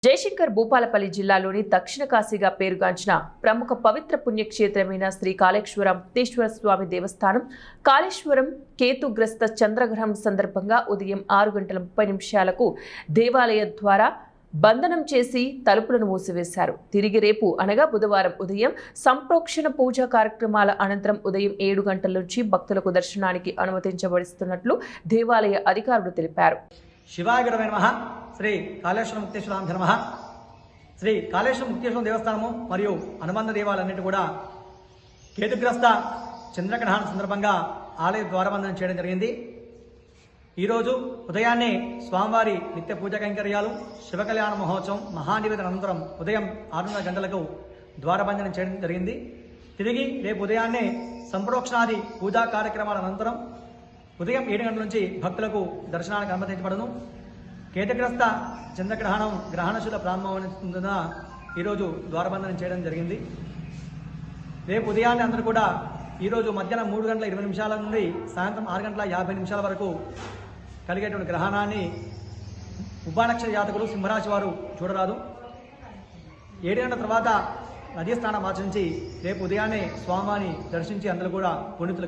జయశంకర్ భూపాలపల్లి జిల్లాలోని దక్షిణ కాశీగా పేరుగాంచిన ప్రముఖ పవిత్ర పుణ్యక్షేత్రమైన శ్రీ కాళేశ్వరం ముక్తేశ్వర స్వామి దేవస్థానం కాళేశ్వరం కేతుగ్రస్త చంద్రగ్రహణం సందర్భంగా ఉదయం 6:30 దేవాలయ ద్వారా బంధనం చేసి తలుపులను మూసివేశారు. తిరిగి రేపు అనగా బుధవారం ఉదయం సంప్రోక్షణ పూజా కార్యక్రమాల అనంతరం ఉదయం 7 గంటల నుంచి భక్తులకు దర్శనానికి అనుమతించబడిస్తున్నట్లు దేవాలయ అధికారులు తెలిపారు. శివాయ గురవే నమః. శ్రీ కాళేశ్వర ముక్తేశ్వరాంభ్య నమః. శ్రీ కాళేశ్వర ముక్తేశ్వర దేవస్థానము మరియు అనుబంధ దేవాలన్నింటి కూడా కేతుగ్రస్త చంద్రగ్రహణం సందర్భంగా ఆలయ ద్వారబంధనం చేయడం జరిగింది. ఈరోజు ఉదయాన్నే స్వామివారి నిత్య పూజా కైంకర్యాలు శివకళ్యాణ మహోత్సవం మహానివేదన అనంతరం ఉదయం 6:30 గంటలకు ద్వారబంధనం చేయడం జరిగింది. తిరిగి రేపు ఉదయాన్నే సంప్రోక్షణాది పూజా కార్యక్రమాల అనంతరం ఉదయం 7 గంటల నుంచి భక్తులకు దర్శనానికి అనుమతించబడను. కేతుగ్రస్త చంద్రగ్రహణం గ్రహణశుల ప్రారంభమైనందున ఈరోజు ద్వారబంధనం చేయడం జరిగింది. రేపు ఉదయాన్నే అందరూ కూడా ఈరోజు మధ్యాహ్నం 3:20 నుండి సాయంత్రం 6:50 వరకు కలిగేటువంటి గ్రహణాన్ని ఉభానక్షర జాతకులు సింహరాశి వారు చూడరాదు. 7 గంటల తర్వాత నదీ స్నానం ఆచరించి రేపు ఉదయాన్నే స్వామిని దర్శించి అందరూ కూడా పుణ్యతులు